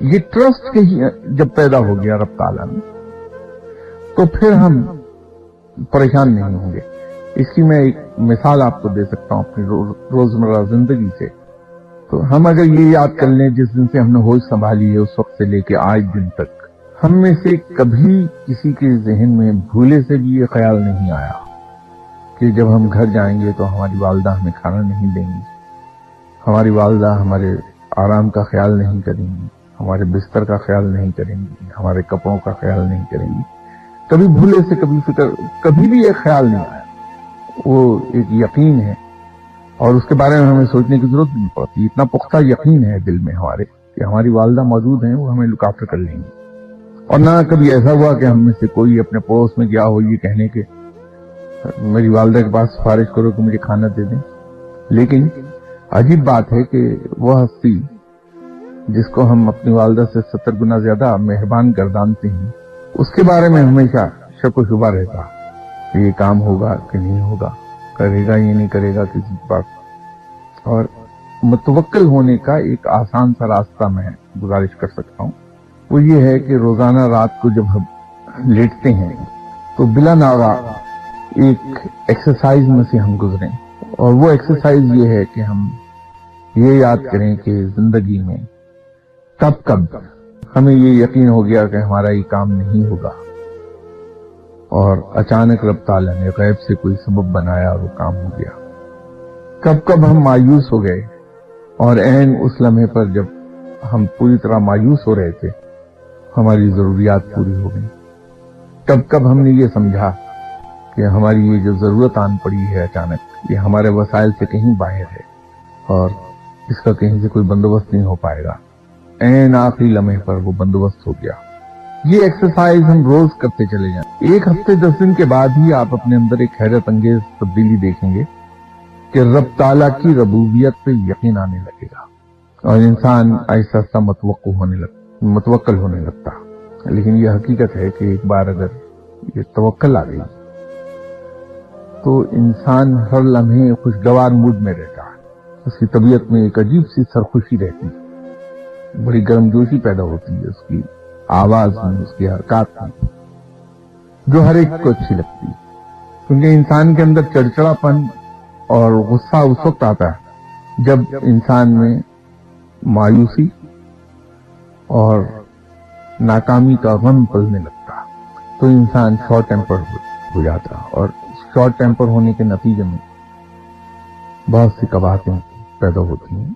یہ ٹرسٹ جب پیدا ہو گیا رب تعالیٰ میں تو پھر ہم پریشان نہیں ہوں گے. اس کی میں ایک مثال آپ کو دے سکتا ہوں اپنی روزمرہ زندگی سے. تو ہم اگر یہ یاد کر لیں جس دن سے ہم نے ہوش سنبھالی ہے اس وقت سے لے کے آج دن تک ہم میں سے کبھی کسی کے ذہن میں بھولے سے بھی یہ خیال نہیں آیا کہ جب ہم گھر جائیں گے تو ہماری والدہ ہمیں کھانا نہیں دیں گی, ہماری والدہ ہمارے آرام کا خیال نہیں کریں گی, ہمارے بستر کا خیال نہیں کریں گی, ہمارے کپڑوں کا خیال نہیں کریں گی. کبھی بھولے سے کبھی فکر کبھی بھی یہ خیال نہیں آیا. وہ ایک یقین ہے اور اس کے بارے میں ہمیں سوچنے کی ضرورت نہیں پڑتی. اتنا پختہ یقین ہے دل میں ہمارے کہ ہماری والدہ موجود ہیں, وہ ہمیں لک آفٹر کر لیں گی. اور نہ کبھی ایسا ہوا کہ ہم میں سے کوئی اپنے پڑوس میں گیا ہو یہ کہنے کے میری والدہ کے پاس سفارش کرو کہ مجھے کھانا دے دیں. لیکن عجیب بات ہے کہ وہ ہستی جس کو ہم اپنی والدہ سے 70 گنا زیادہ مہربان گردانتے ہیں اس کے بارے میں ہمیشہ شک و شبہ رہتا کہ یہ کام ہوگا کہ نہیں ہوگا, کرے گا یہ نہیں کرے گا کسی بات. اور متوکل ہونے کا ایک آسان سا راستہ میں گزارش کر سکتا ہوں, وہ یہ ہے کہ روزانہ رات کو جب ہم لیٹتے ہیں تو بلا ناغہ ایک ایکسرسائز میں سے ہم گزریں. اور وہ ایکسرسائز یہ ہے کہ ہم یہ یاد کریں کہ زندگی میں کب کب ہمیں یہ یقین ہو گیا کہ ہمارا یہ کام نہیں ہوگا اور اچانک رب تعالیٰ نے غیب سے کوئی سبب بنایا اور وہ کام ہو گیا. کب کب ہم مایوس ہو گئے اور عین اس لمحے پر جب ہم پوری طرح مایوس ہو رہے تھے ہماری ضروریات پوری ہو گئی. کب کب ہم نے یہ سمجھا کہ ہماری یہ جو ضرورت آن پڑی ہے اچانک یہ ہمارے وسائل سے کہیں باہر ہے اور اس کا کہیں سے کوئی بندوبست نہیں ہو پائے گا. عین آخری لمحے پر وہ بندوبست ہو گیا. یہ ایکسرسائز ہم روز کرتے چلے جائیں. 1 ہفتے 10 دن کے بعد ہی آپ اپنے اندر ایک حیرت انگیز تبدیلی دیکھیں گے کہ رب تعالیٰ کی ربوبیت پہ یقین آنے لگے گا اور انسان آہستہ آہستہ متوکل ہونے لگتا. لیکن یہ حقیقت ہے کہ ایک بار اگر یہ توکل آ گئی تو انسان ہر لمحے خوشگوار موڈ میں رہتا ہے. اس کی طبیعت میں ایک عجیب سی سرخوشی رہتی ہے, بڑی گرمجوشی پیدا ہوتی ہے اس کی آواز میں, اس کی حرکات میں, جو ہر ایک کو اچھی لگتی ہے. کیونکہ انسان کے اندر چڑچڑا پن اور غصہ اس وقت آتا ہے جب انسان میں مایوسی اور ناکامی کا غم پلنے لگتا تو انسان شارٹ ٹیمپر ہو جاتا اور شارٹ ٹیمپر ہونے کے نتیجے میں بہت سی قباحتیں پیدا ہوتی ہیں.